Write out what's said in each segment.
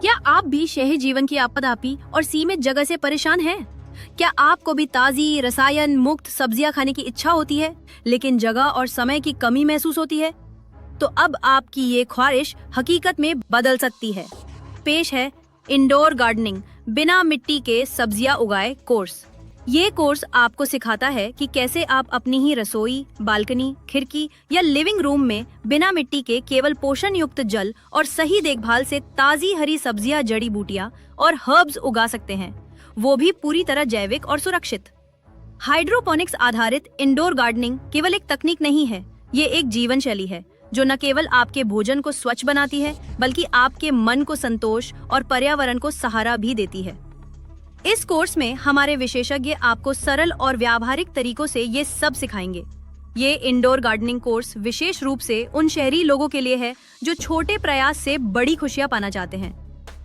क्या आप भी शहरी जीवन की आपाधापी और सीमित जगह से परेशान हैं? क्या आपको भी ताज़ी रसायन मुक्त सब्जियां खाने की इच्छा होती है, लेकिन जगह और समय की कमी महसूस होती है? तो अब आपकी ये ख्वाहिश हकीकत में बदल सकती है। पेश है इंडोर गार्डनिंग बिना मिट्टी के सब्जियां उगाए कोर्स। ये कोर्स आपको सिखाता है कि कैसे आप अपनी ही रसोई, बालकनी, खिड़की या लिविंग रूम में बिना मिट्टी के केवल पोषण युक्त जल और सही देखभाल से ताज़ी हरी सब्जियां, जड़ी बूटियां और हर्ब्स उगा सकते हैं, वो भी पूरी तरह जैविक और सुरक्षित। हाइड्रोपोनिक्स आधारित इंडोर गार्डनिंग केवल एक तकनीक नहीं है, ये एक जीवन शैली है जो न केवल आपके भोजन को स्वच्छ बनाती है, बल्कि आपके मन को संतोष और पर्यावरण को सहारा भी देती है। इस कोर्स में हमारे विशेषज्ञ आपको सरल और व्यावहारिक तरीकों से ये सब सिखाएंगे। ये इंडोर गार्डनिंग कोर्स विशेष रूप से उन शहरी लोगों के लिए है जो छोटे प्रयास से बड़ी खुशियां पाना चाहते हैं।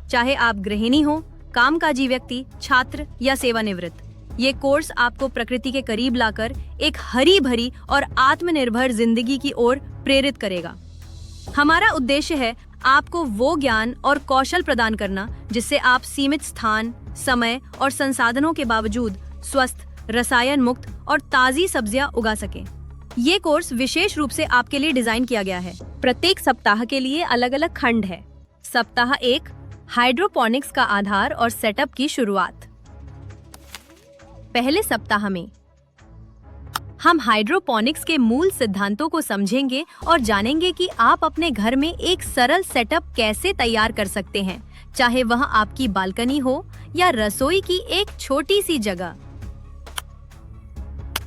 चाहे आप गृहिणी हो, कामकाजी व्यक्ति, छात्र या सेवानिवृत्त, ये कोर्स आपको प्रकृति के करीब लाकर एक हरी भरी और आत्मनिर्भर जिंदगी की ओर प्रेरित करेगा। हमारा उद्देश्य है आपको वो ज्ञान और कौशल प्रदान करना जिससे आप सीमित स्थान, समय और संसाधनों के बावजूद स्वस्थ, रसायन मुक्त और ताज़ी सब्जियां उगा सकें। ये कोर्स विशेष रूप से आपके लिए डिजाइन किया गया है। प्रत्येक सप्ताह के लिए अलग अलग खंड है। सप्ताह 1 हाइड्रोपोनिक्स का आधार और सेटअप की शुरुआत। पहले सप्ताह में हम हाइड्रोपोनिक्स के मूल सिद्धांतों को समझेंगे और जानेंगे कि आप अपने घर में एक सरल सेटअप कैसे तैयार कर सकते हैं, चाहे वह आपकी बालकनी हो या रसोई की एक छोटी सी जगह।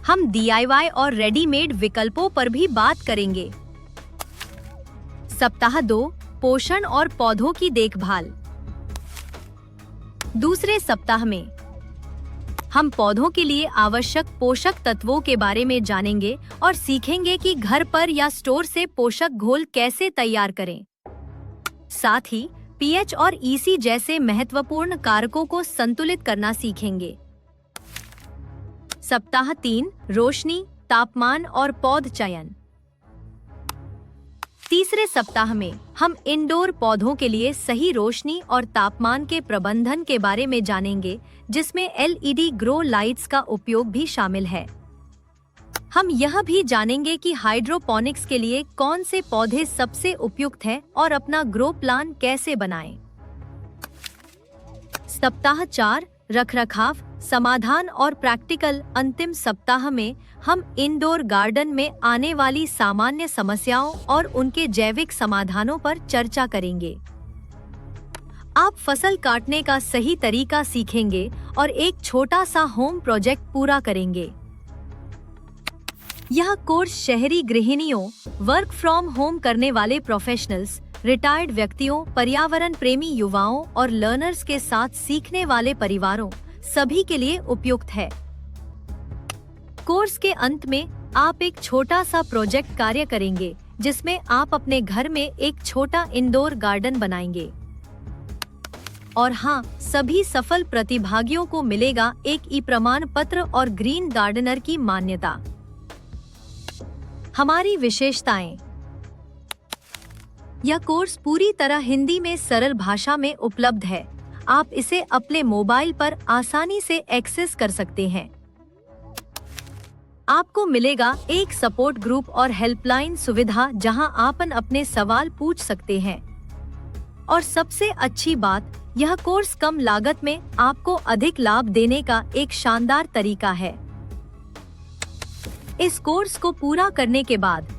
हम DIY और रेडीमेड विकल्पों पर भी बात करेंगे। सप्ताह 2 पोषण और पौधों की देखभाल। दूसरे सप्ताह में हम पौधों के लिए आवश्यक पोषक तत्वों के बारे में जानेंगे और सीखेंगे कि घर पर या स्टोर से पोषक घोल कैसे तैयार करें। साथ ही pH और EC जैसे महत्वपूर्ण कारकों को संतुलित करना सीखेंगे। सप्ताह 3 रोशनी, तापमान और पौध चयन। तीसरे सप्ताह में हम इंडोर पौधों के लिए सही रोशनी और तापमान के प्रबंधन के बारे में जानेंगे, जिसमें LED ग्रो लाइट्स का उपयोग भी शामिल है। हम यह भी जानेंगे कि हाइड्रोपोनिक्स के लिए कौन से पौधे सबसे उपयुक्त हैं और अपना ग्रो प्लान कैसे बनाएं। सप्ताह 4 रखरखाव, समाधान और प्रैक्टिकल। अंतिम सप्ताह में हम इंडोर गार्डन में आने वाली सामान्य समस्याओं और उनके जैविक समाधानों पर चर्चा करेंगे। आप फसल काटने का सही तरीका सीखेंगे और एक छोटा सा होम प्रोजेक्ट पूरा करेंगे। यह कोर्स शहरी गृहिणियों, वर्क फ्रॉम होम करने वाले प्रोफेशनल्स, रिटायर्ड व्यक्तियों, पर्यावरण प्रेमी युवाओं और लर्नर्स के साथ सीखने वाले परिवारों सभी के लिए उपयुक्त है। कोर्स के अंत में आप एक छोटा सा प्रोजेक्ट कार्य करेंगे, जिसमें आप अपने घर में एक छोटा इंडोर गार्डन बनाएंगे। और हाँ, सभी सफल प्रतिभागियों को मिलेगा एक ई-प्रमाण पत्र और ग्रीन गार्डनर की मान्यता। हमारी विशेषताएं। यह कोर्स पूरी तरह हिंदी में सरल भाषा में उपलब्ध है। आप इसे अपने मोबाइल पर आसानी से एक्सेस कर सकते हैं। आपको मिलेगा एक सपोर्ट ग्रुप और हेल्पलाइन सुविधा जहां आप अपने सवाल पूछ सकते हैं। और सबसे अच्छी बात, यह कोर्स कम लागत में आपको अधिक लाभ देने का एक शानदार तरीका है। इस कोर्स को पूरा करने के बाद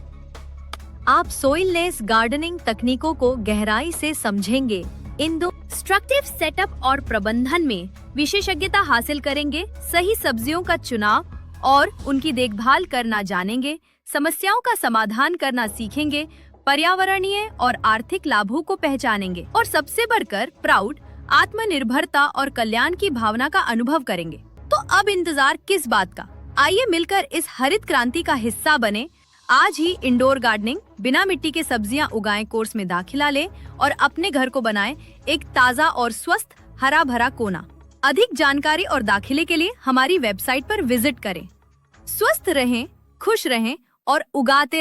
आप सोइललेस गार्डनिंग तकनीकों को गहराई से समझेंगे, इंडोर स्ट्रक्टिव सेटअप और प्रबंधन में विशेषज्ञता हासिल करेंगे, सही सब्जियों का चुनाव और उनकी देखभाल करना जानेंगे, समस्याओं का समाधान करना सीखेंगे, पर्यावरणीय और आर्थिक लाभों को पहचानेंगे और सबसे बढ़कर प्राउड, आत्मनिर्भरता और कल्याण की भावना का अनुभव करेंगे। तो अब इंतजार किस बात का? आइए मिलकर इस हरित क्रांति का हिस्सा बने। आज ही इंडोर गार्डनिंग बिना मिट्टी के सब्जियां उगाएं कोर्स में दाखिला लें और अपने घर को बनाएं एक ताज़ा और स्वस्थ हरा भरा कोना। अधिक जानकारी और दाखिले के लिए हमारी वेबसाइट पर विजिट करें। स्वस्थ रहें, खुश रहें और उगाते